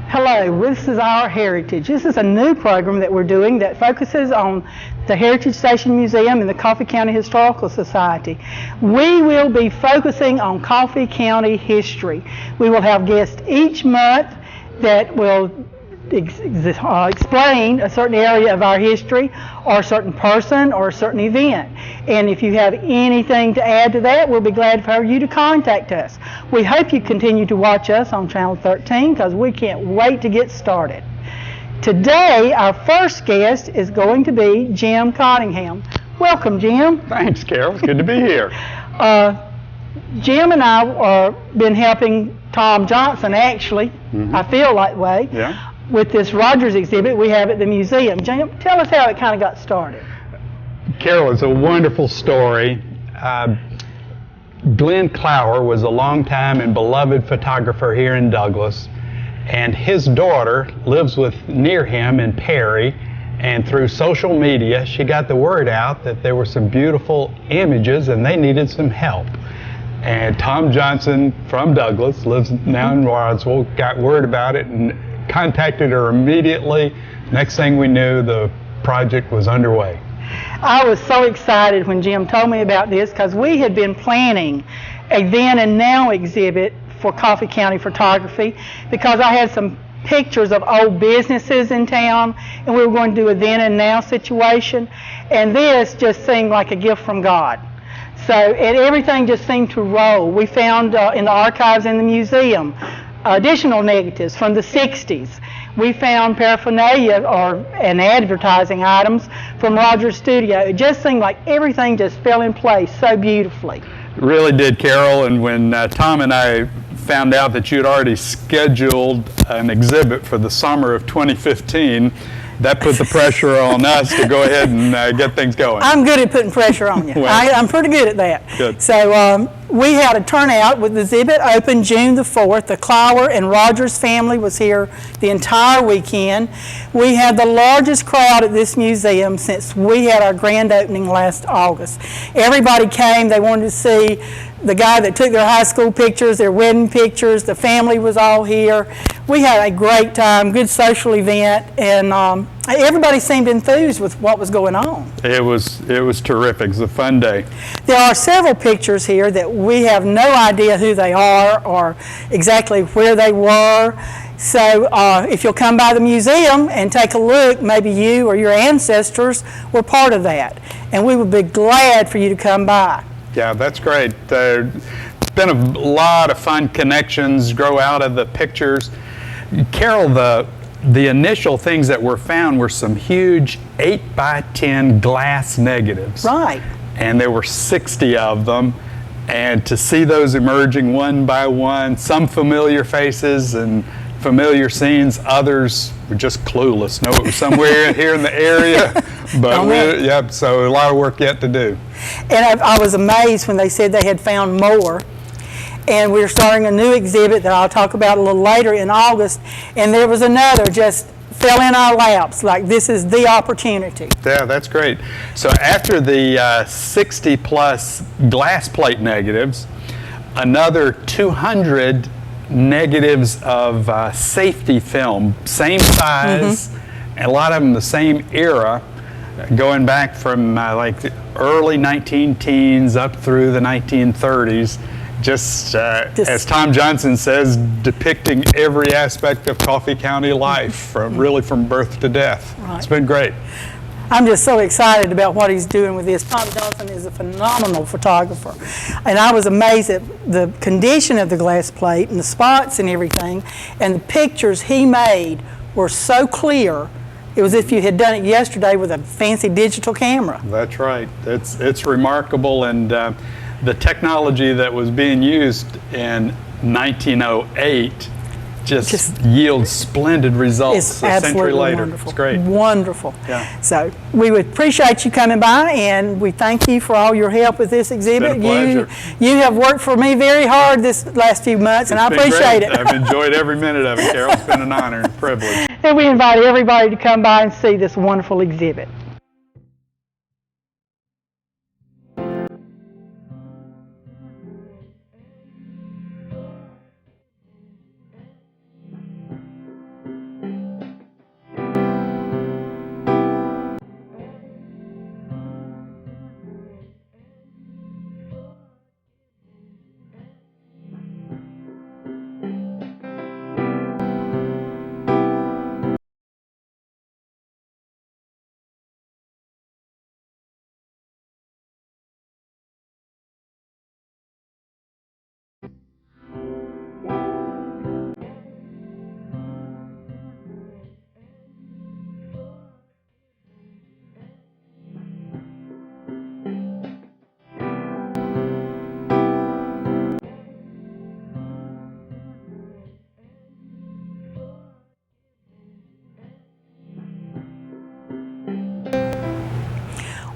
Hello, this is Our Heritage. This is a new program that we're doing that focuses on the Heritage Station Museum and the Coffee County Historical Society. We will be focusing on Coffee County history. We will have guests each month that will explain a certain area of our history or a certain person or a certain event. And if you have anything to add to that, we'll be glad for you to contact us. We hope you continue to watch us on Channel 13 because we can't wait to get started. Today, our first guest is going to be Jim Cottingham. Welcome, Jim. Thanks, Carol. It's good to be here. Jim and I have been helping Tom Johnson, actually, I feel that way, with this Rogers exhibit we have at the museum. Jim, tell us how it kind of got started. Carol, it's a wonderful story. Glenn Clower was a longtime and beloved photographer here in Douglas, and his daughter lives near him in Perry, and through social media she got the word out that there were some beautiful images and they needed some help. And Tom Johnson from Douglas, lives now in Wadsworth, got word about it and contacted her immediately. Next thing we knew, the project was underway. I was so excited when Jim told me about this because we had been planning a then and now exhibit for Coffee County photography because I had some pictures of old businesses in town and we were going to do a then and now situation, and this just seemed like a gift from God. So everything just seemed to roll. We found in the archives in the museum additional negatives from the 60s. We found paraphernalia and advertising items from Rogers Studio. It just seemed like everything just fell in place so beautifully. It really did, Carol, and when Tom and I found out that you'd already scheduled an exhibit for the summer of 2015, that put the pressure on us to go ahead and get things going. I'm good at putting pressure on you. Well, I'm pretty good at that. Good. So we had a turnout with the exhibit open June the 4th. The Clower and Rogers family was here the entire weekend. We had the largest crowd at this museum since we had our grand opening last August. Everybody came. They wanted to see the guy that took their high school pictures, their wedding pictures. The family was all here. We had a great time, good social event, and everybody seemed enthused with what was going on. It was terrific. It was a fun day. There are several pictures here that we have no idea who they are or exactly where they were. So if you'll come by the museum and take a look, maybe you or your ancestors were part of that. And we would be glad for you to come by. Yeah, that's great. There's been a lot of fun connections grow out of the pictures. Carol, the initial things that were found were some huge 8x10 glass negatives. Right. And there were 60 of them. And to see those emerging one by one, some familiar faces and familiar scenes, others were just clueless. No, it was somewhere here in the area, but so a lot of work yet to do. And I was amazed when they said they had found more. And we're starting a new exhibit that I'll talk about a little later in August. And there was another just fell in our laps, like this is the opportunity. Yeah, that's great. So after the 60 plus glass plate negatives, another 200 negatives of safety film, same size, and a lot of them the same era, going back from like the early 19-teens up through the 1930s. Just as Tom Johnson says, depicting every aspect of Coffee County life, from birth to death. Right. It's been great. I'm just so excited about what he's doing with this. Tom Johnson is a phenomenal photographer. And I was amazed at the condition of the glass plate and the spots and everything. And the pictures he made were so clear. It was as if you had done it yesterday with a fancy digital camera. That's right. It's remarkable. And the technology that was being used in 1908 just yields splendid results a century later. Wonderful. It's great. Wonderful. Yeah. So we would appreciate you coming by, and we thank you for all your help with this exhibit. It's been a pleasure. You have worked for me very hard this last few months, and I appreciate it. I've enjoyed every minute of it, Carol. It's been an honor and privilege. And we invite everybody to come by and see this wonderful exhibit.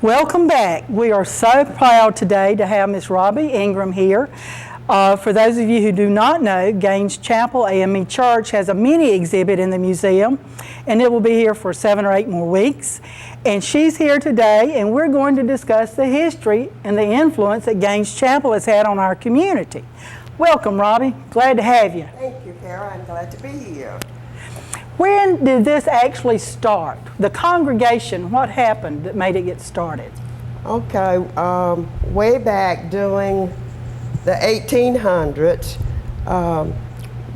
Welcome back. We are so proud today to have Miss Robbie Ingram here. For those of you who do not know, Gaines Chapel AME Church has a mini exhibit in the museum, and it will be here for 7 or 8 more weeks. And she's here today, and we're going to discuss the history and the influence that Gaines Chapel has had on our community. Welcome, Robbie. Glad to have you. Thank you, Carol. I'm glad to be here. When did this actually start? The congregation, what happened that made it get started? Okay, way back during the 1800s,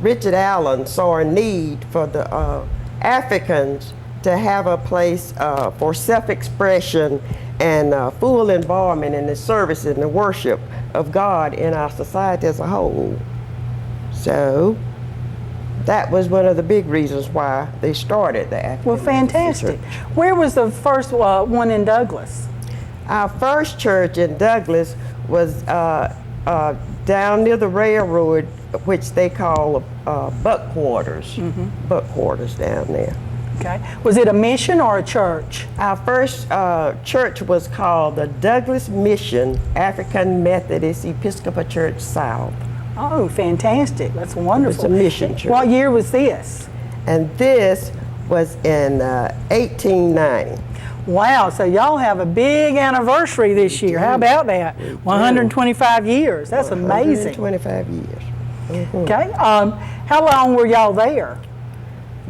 Richard Allen saw a need for the Africans to have a place for self-expression and full involvement in the service and the worship of God in our society as a whole. So that was one of the big reasons why they started the African Well, fantastic. Where was the first one in Douglas? Our first church in Douglas was down near the railroad, which they call Buck Quarters. Buck Quarters down there. Okay. Was it a mission or a church? Our first church was called the Douglas Mission African Methodist Episcopal Church South. Oh, fantastic. That's wonderful. It's a mission church. What year was this? And this was in 1890. Wow, so y'all have a big anniversary this year. How about that? 125 years. That's amazing. 125 years. Okay. How long were y'all there?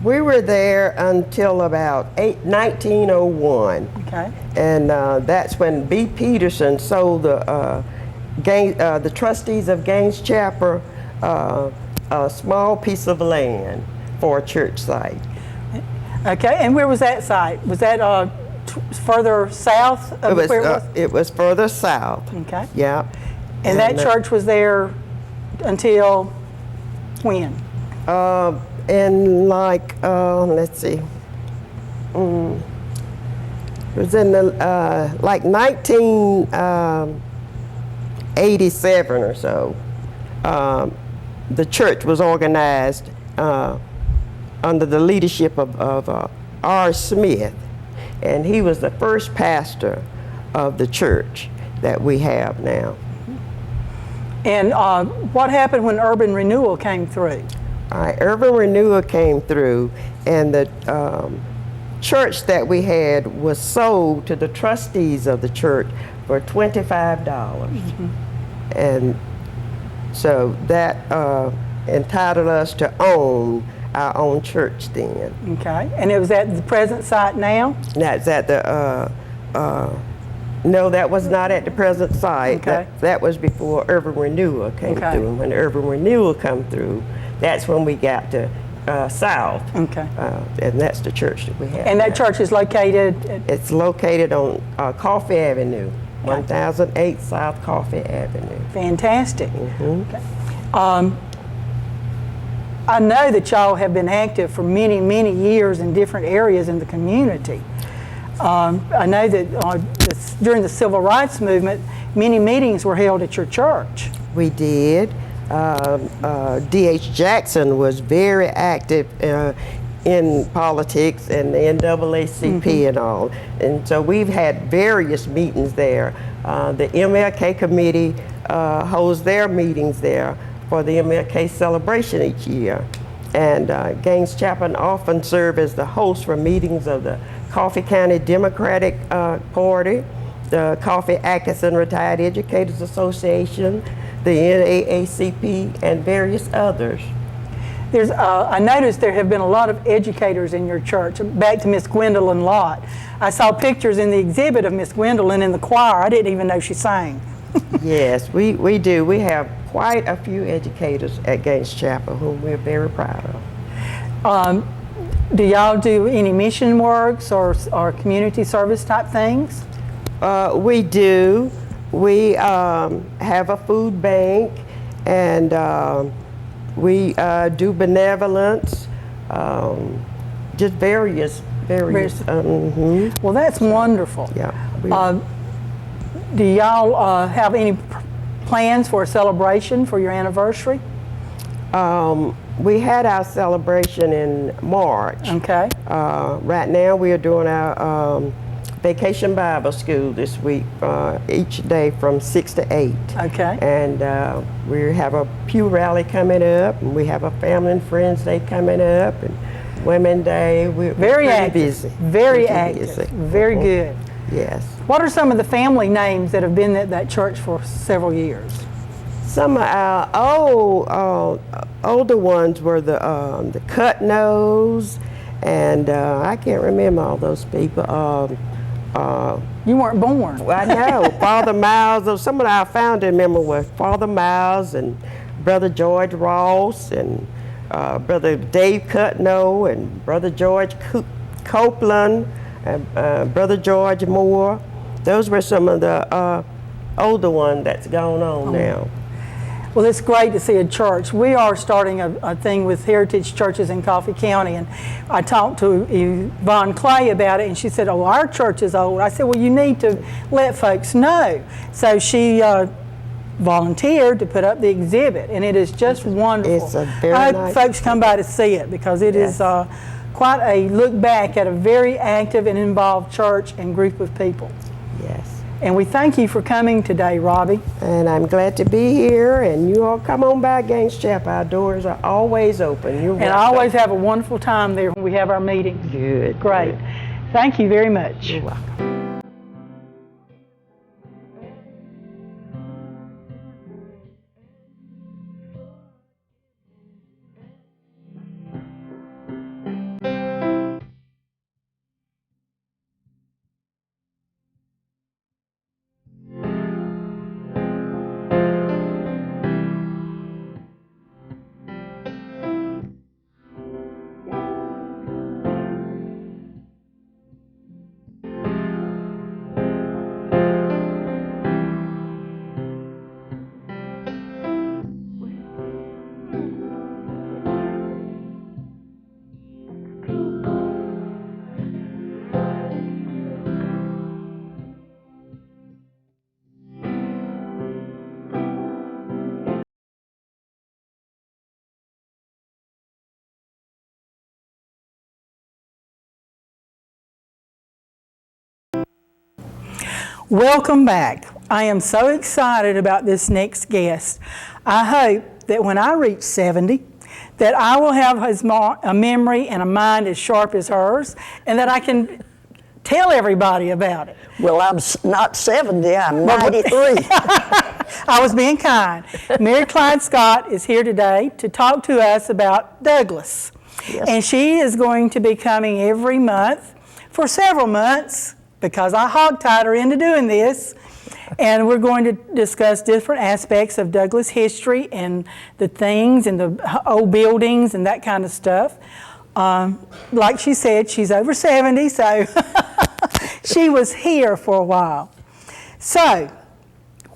We were there until about 1901. Okay. And that's when B. Peterson sold the trustees of Gaines Chapel a small piece of land for a church site. Okay, and where was that site? Was that further south of where it was? It was further south. Okay. Yeah. And that church was there until when? In like, let's see, it was in the, like 1987 or so. The church was organized under the leadership of R. Smith, and he was the first pastor of the church that we have now. And what happened when urban renewal came through? Urban renewal came through, and the church that we had was sold to the trustees of the church for $25. And so that entitled us to own our own church then. Okay, and it was at the present site now? That's at the, no, that was not at the present site. Okay. That was before urban renewal came through. And when urban renewal come through, that's when we got to south. Okay. And that's the church that we have. And that now. church is located? It's located on Coffee Avenue, 1008 South Coffee Avenue. Fantastic. Okay. I know that y'all have been active for many, many years in different areas in the community. I know that during the Civil Rights Movement, many meetings were held at your church. We did. D.H. Jackson was very active in politics and the NAACP and all. And so we've had various meetings there. The MLK committee holds their meetings there for the MLK celebration each year. And Gaines Chapel often serve as the host for meetings of the Coffee County Democratic Party, the Coffee Actors and Retired Educators Association, the NAACP, and various others. I noticed there have been a lot of educators in your church. Back to Miss Gwendolyn Lott. I saw pictures in the exhibit of Miss Gwendolyn in the choir. I didn't even know she sang. Yes, we do. We have quite a few educators at Gaines Chapel whom we're very proud of. Do y'all do any mission works or community service type things? We do. We have a food bank, and we do benevolence, just various. Well, that's wonderful. Yeah. Do y'all have any plans for a celebration for your anniversary? We had our celebration in March. Okay. Right now we are doing our Vacation Bible School this week, each day from 6 to 8. Okay. And we have a pew rally coming up, and we have a Family and Friends Day coming up, and Women's Day. We're Very pretty active. busy. Very Pretty active. busy. Very good. Yes. What are some of the family names that have been at that church for several years? Some of our older ones were the Cutnose, and I can't remember all those people. You weren't born. I know, Father Miles. Some of our founding members were Father Miles and Brother George Ross and Brother Dave Cutno and Brother George Copeland and Brother George Moore. Those were some of the older ones that's going on now. Well, it's great to see a church. We are starting a thing with Heritage Churches in Coffee County, and I talked to Yvonne Clay about it, and she said, oh, our church is old. I said, well, you need to let folks know. So she volunteered to put up the exhibit, and it is just wonderful. It's a very I hope nice folks come by to see it, because it is quite a look back at a very active and involved church and group of people. Yes. And we thank you for coming today, Robbie. And I'm glad to be here, and you all come on by Gaines Chapel. Our doors are always open. You're And I welcome. always have a wonderful time there when we have our meetings. Good. Great. Good. Thank you very much. You're welcome. Welcome back. I am so excited about this next guest. I hope that when I reach 70, that I will have a memory and a mind as sharp as hers, and that I can tell everybody about it. Well, I'm not 70, I'm 93. I was being kind. Mary Clyde Scott is here today to talk to us about Douglas. Yes. And she is going to be coming every month for several months, because I hogtied her into doing this. And we're going to discuss different aspects of Douglas history and the things and the old buildings and that kind of stuff. Like she said, she's over 70, so she was here for a while. So,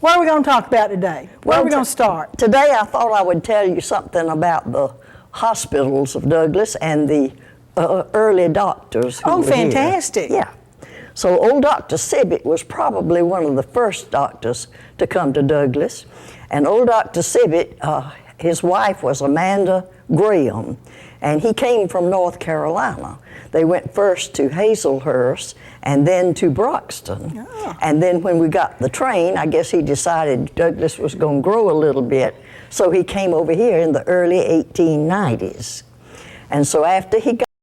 what are we going to talk about today? Where are we going to start? Today I thought I would tell you something about the hospitals of Douglas and the early doctors who Oh, were here. fantastic. Yeah. So old Dr. Sibbett was probably one of the first doctors to come to Douglas. And old Dr. Sibbett, his wife was Amanda Graham, and he came from North Carolina. They went first to Hazelhurst and then to Broxton. Oh. And then when we got the train, I guess he decided Douglas was going to grow a little bit, so he came over here in the early 1890s. And so after he got